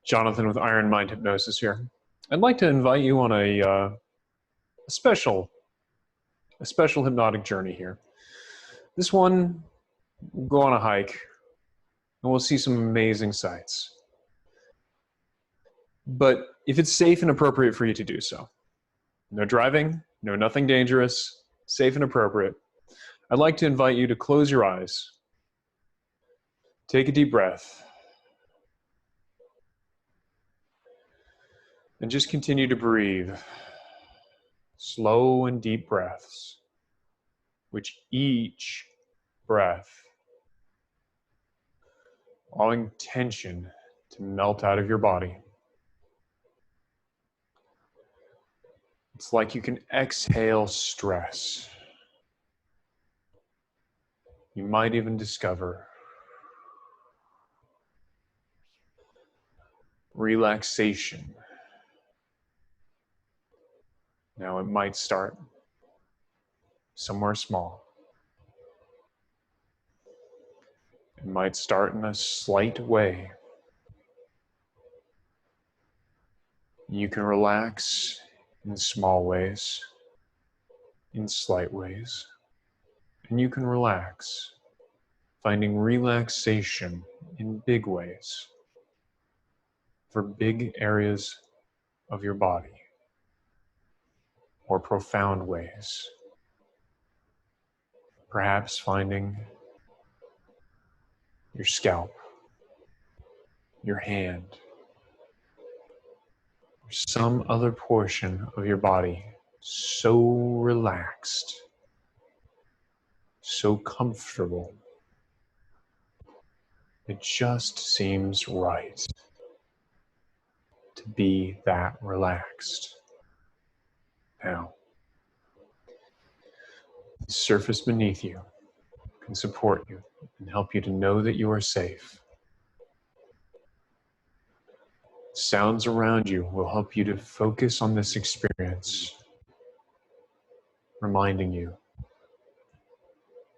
Jonathan with Iron Mind Hypnosis here. I'd like to invite you on a special hypnotic journey here. This one, we'll go on a hike, and we'll see some amazing sights. But if it's safe and appropriate for you to do so, no driving, no nothing dangerous, safe and appropriate, I'd like to invite you to close your eyes, take a deep breath, and just continue to breathe. Slow and deep breaths, which each breath, allowing tension to melt out of your body. It's like you can exhale stress. You might even discover relaxation. Now, it might start somewhere small. It might start in a slight way. You can relax in small ways, in slight ways, and you can relax, finding relaxation in big ways, for big areas of your body, or profound ways. Perhaps finding your scalp, your hand, or some other portion of your body so relaxed, so comfortable, it just seems right to be that relaxed. Now, the surface beneath you can support you and help you to know that you are safe. Sounds around you will help you to focus on this experience, reminding you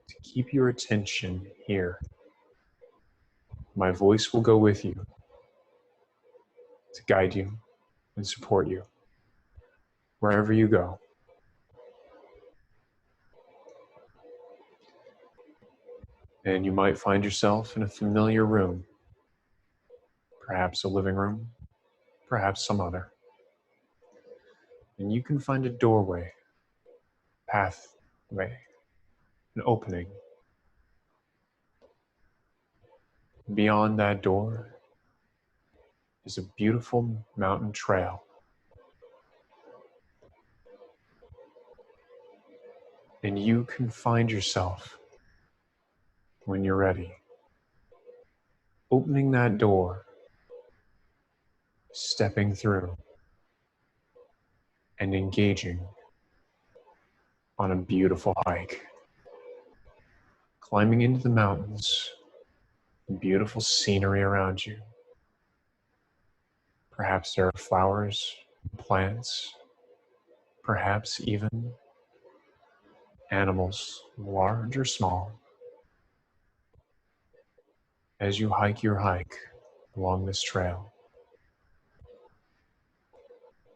to keep your attention here. My voice will go with you to guide you and support you wherever you go. And you might find yourself in a familiar room, perhaps a living room, perhaps some other. And you can find a doorway, pathway, an opening. Beyond that door is a beautiful mountain trail. And you can find yourself, when you're ready, opening that door, stepping through, and engaging on a beautiful hike. Climbing into the mountains, beautiful scenery around you. Perhaps there are flowers, plants, perhaps even animals, large or small. As you hike your hike along this trail,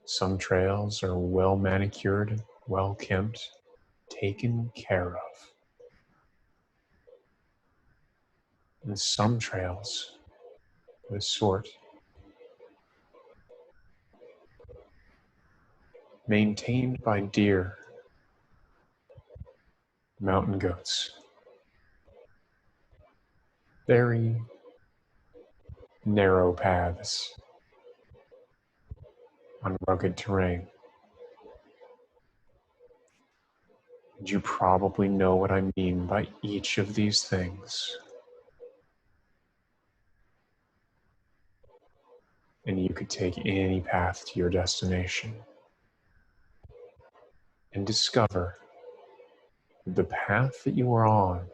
some trails are well manicured, well kempt, taken care of. And some trails, this sort, maintained by deer, mountain goats. Very narrow paths on rugged terrain. And you probably know what I mean by each of these things. And you could take any path to your destination and discover that the path that you are on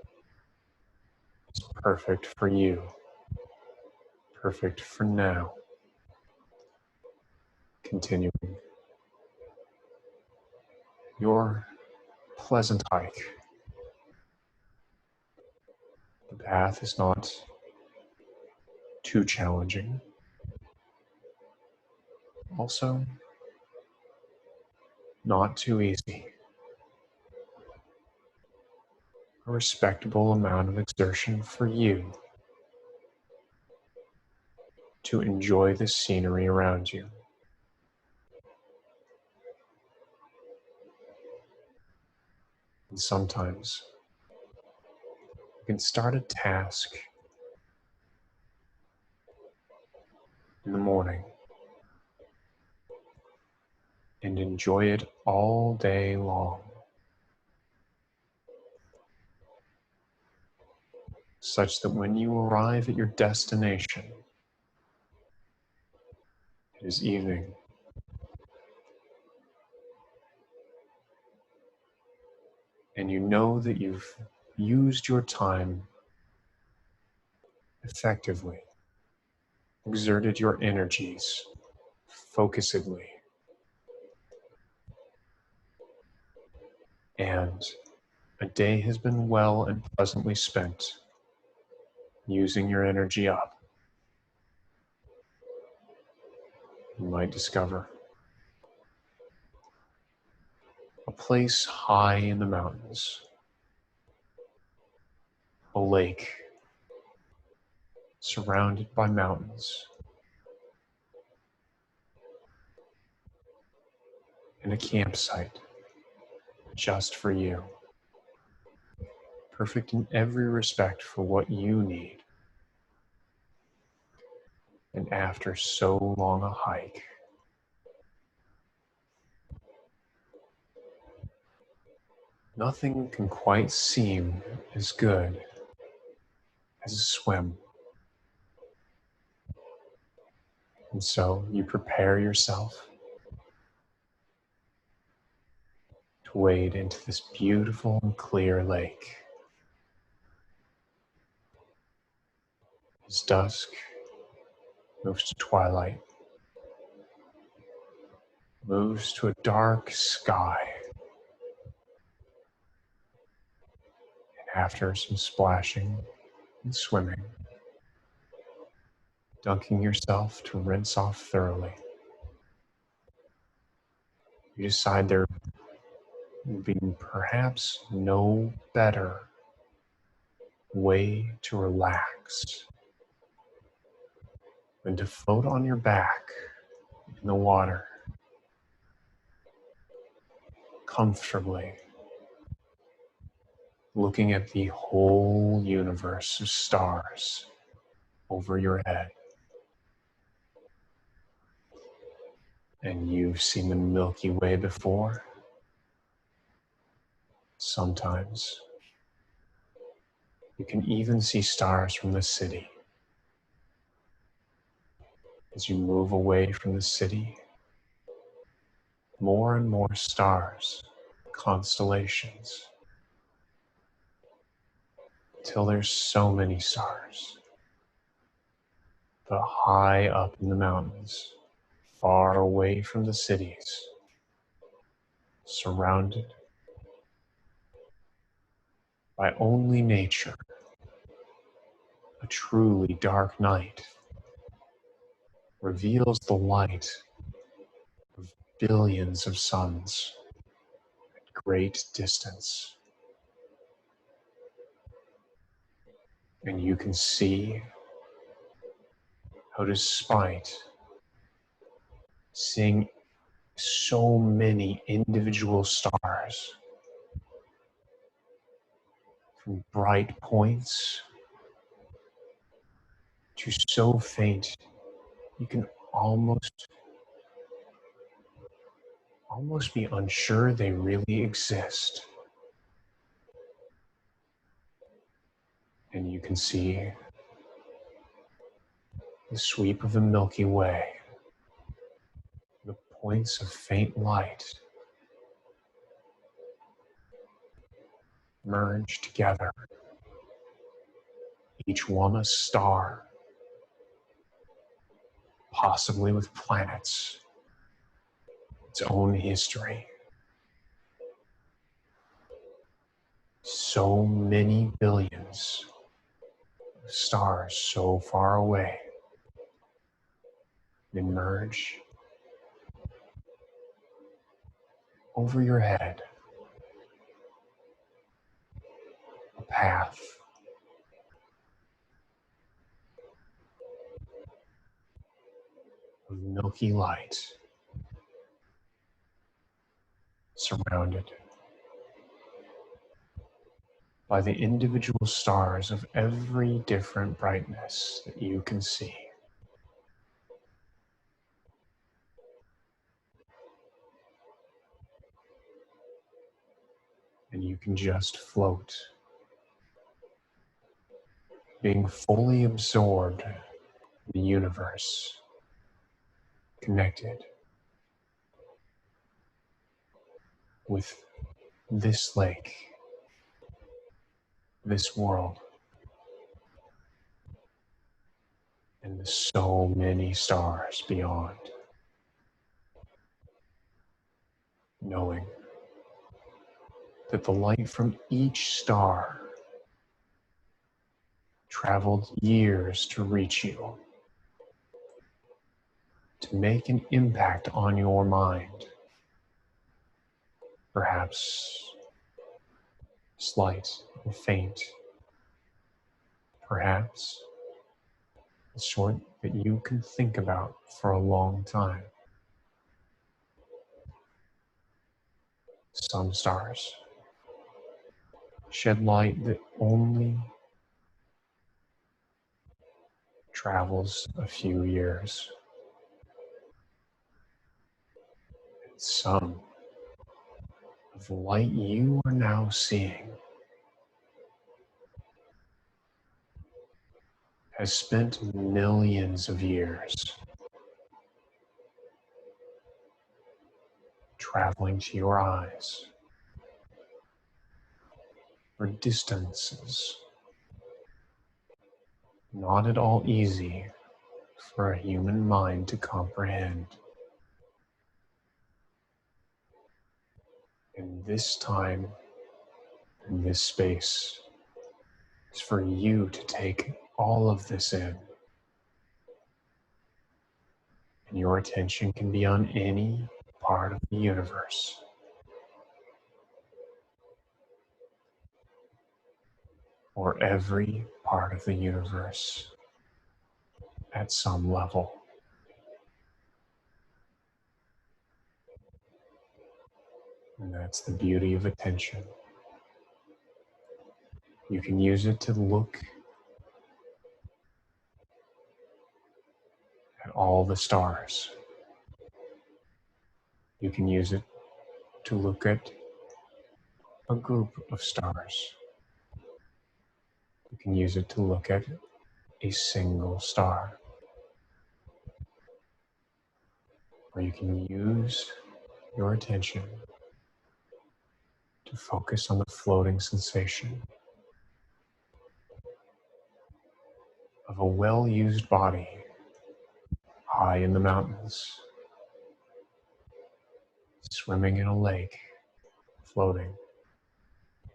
is perfect for you, perfect for now. Continuing your pleasant hike. The path is not too challenging. Also, not too easy. A respectable amount of exertion for you to enjoy the scenery around you. And sometimes you can start a task in the morning and enjoy it all day long, such that when you arrive at your destination, it is evening. And you know that you've used your time effectively, exerted your energies focusedly, and a day has been well and pleasantly spent using your energy up. You might discover a place high in the mountains, a lake surrounded by mountains, and a campsite just for you, perfect in every respect for what you need. And after so long a hike, nothing can quite seem as good as a swim. And so you prepare yourself to wade into this beautiful and clear lake. As dusk moves to twilight, moves to a dark sky, and after some splashing and swimming, dunking yourself to rinse off thoroughly, you decide there would be perhaps no better way to relax than to float on your back in the water comfortably, looking at the whole universe of stars over your head. And you've seen the Milky Way before. Sometimes you can even see stars from the city. As you move away from the city, more and more stars, constellations, till there's so many stars. But high up in the mountains, far away from the cities, surrounded by only nature, a truly dark night reveals the light of billions of suns at great distance. And you can see how, despite seeing so many individual stars from bright points to so faint you can almost be unsure they really exist. And you can see the sweep of the Milky Way, the points of faint light merge together, each one a star, possibly with planets, its own history. So many billions of stars so far away, they merge over your head, a path of milky light, surrounded by the individual stars of every different brightness that you can see. And you can just float, being fully absorbed in the universe, connected with this lake, this world, and the so many stars beyond, knowing that the light from each star traveled years to reach you, to make an impact on your mind, perhaps slight and faint, perhaps the sort that you can think about for a long time. Some stars shed light that only travels a few years. And some of the light you are now seeing has spent millions of years traveling to your eyes for distances not at all easy for a human mind to comprehend. And this time, in this space, is for you to take all of this in. And your attention can be on any part of the universe. Or every part of the universe at some level. And that's the beauty of attention. You can use it to look at all the stars. You can use it to look at a group of stars. You can use it to look at a single star. Or you can use your attention to focus on the floating sensation of a well-used body high in the mountains, swimming in a lake, floating,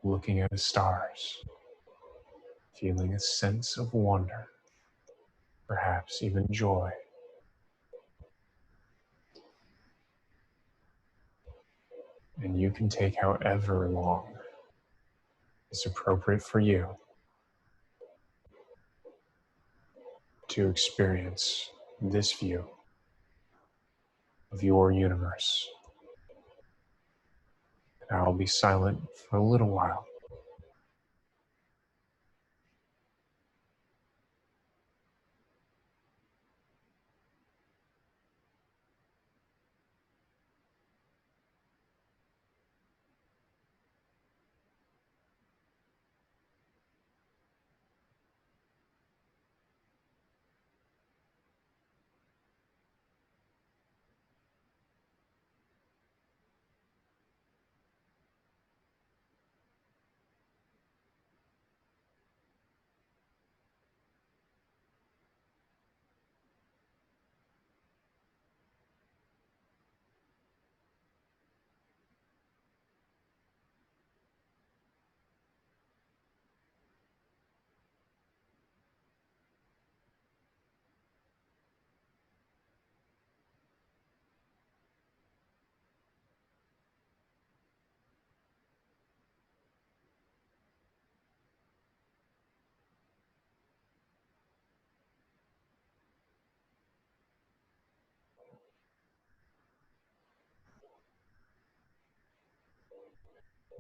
looking at the stars, feeling a sense of wonder, perhaps even joy. And you can take however long is appropriate for you to experience this view of your universe. And I'll be silent for a little while.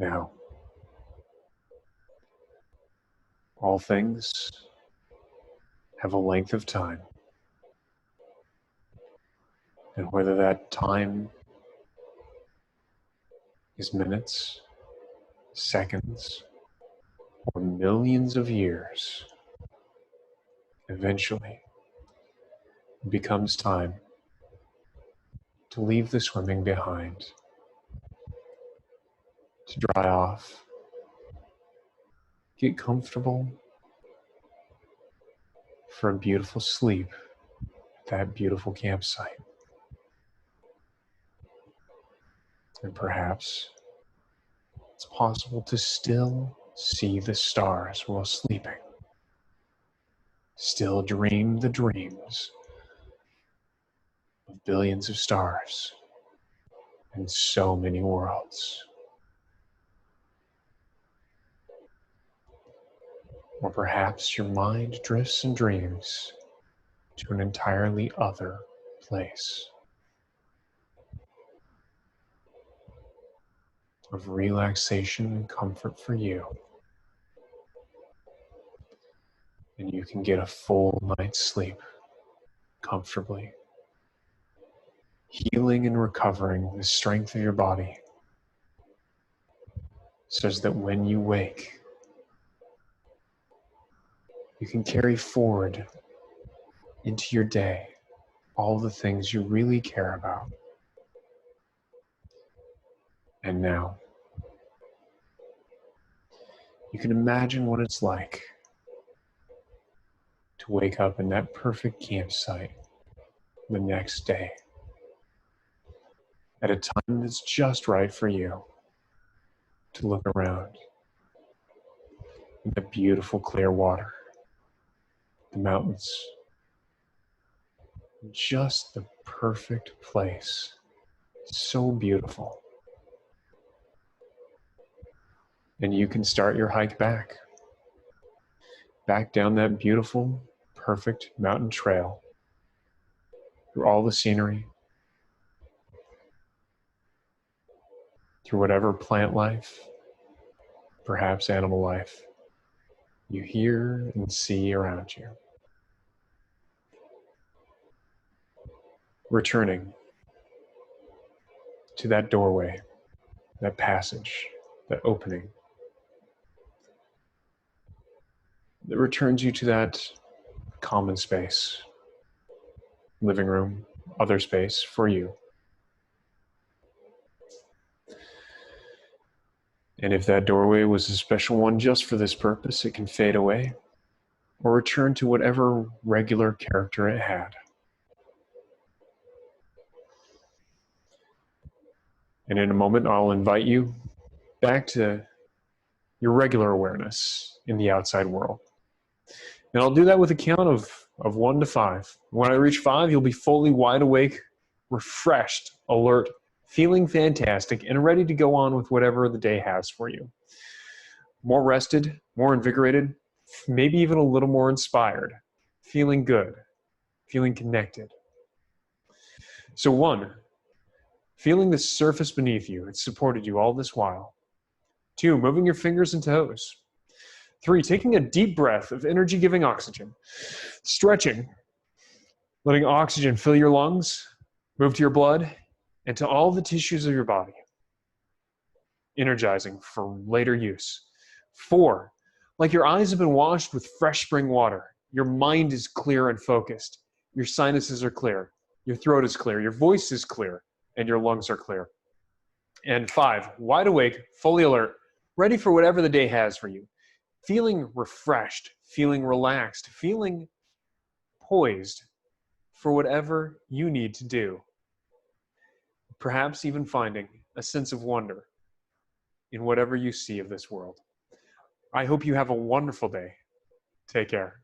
Now, all things have a length of time. And whether that time is minutes, seconds, or millions of years, eventually it becomes time to leave the swimming behind, to dry off, get comfortable for a beautiful sleep at that beautiful campsite. And perhaps it's possible to still see the stars while sleeping, still dream the dreams of billions of stars and so many worlds. Or perhaps your mind drifts and dreams to an entirely other place of relaxation and comfort for you. And you can get a full night's sleep comfortably, healing and recovering the strength of your body, so that when you wake, you can carry forward into your day all the things you really care about. And now, you can imagine what it's like to wake up in that perfect campsite the next day at a time that's just right for you to look around in the beautiful clear water, the mountains, just the perfect place, so beautiful. And you can start your hike back down that beautiful, perfect mountain trail, through all the scenery, through whatever plant life, perhaps animal life, you hear and see around you. Returning to that doorway, that passage, that opening, that returns you to that common space, living room, other space for you. And if that doorway was a special one just for this purpose, it can fade away or return to whatever regular character it had. And in a moment, I'll invite you back to your regular awareness in the outside world. And I'll do that with a count of 1 to 5. When I reach 5, you'll be fully wide awake, refreshed, alert, feeling fantastic, and ready to go on with whatever the day has for you. More rested, more invigorated, maybe even a little more inspired, feeling good, feeling connected. So 1, feeling the surface beneath you. It's supported you all this while. 2, moving your fingers and toes. 3, taking a deep breath of energy-giving oxygen. Stretching, letting oxygen fill your lungs, move to your blood, and to all the tissues of your body. Energizing for later use. 4, like your eyes have been washed with fresh spring water. Your mind is clear and focused. Your sinuses are clear. Your throat is clear. Your voice is clear. And your lungs are clear. And 5, wide awake, fully alert, ready for whatever the day has for you. Feeling refreshed, feeling relaxed, feeling poised for whatever you need to do. Perhaps even finding a sense of wonder in whatever you see of this world. I hope you have a wonderful day. Take care.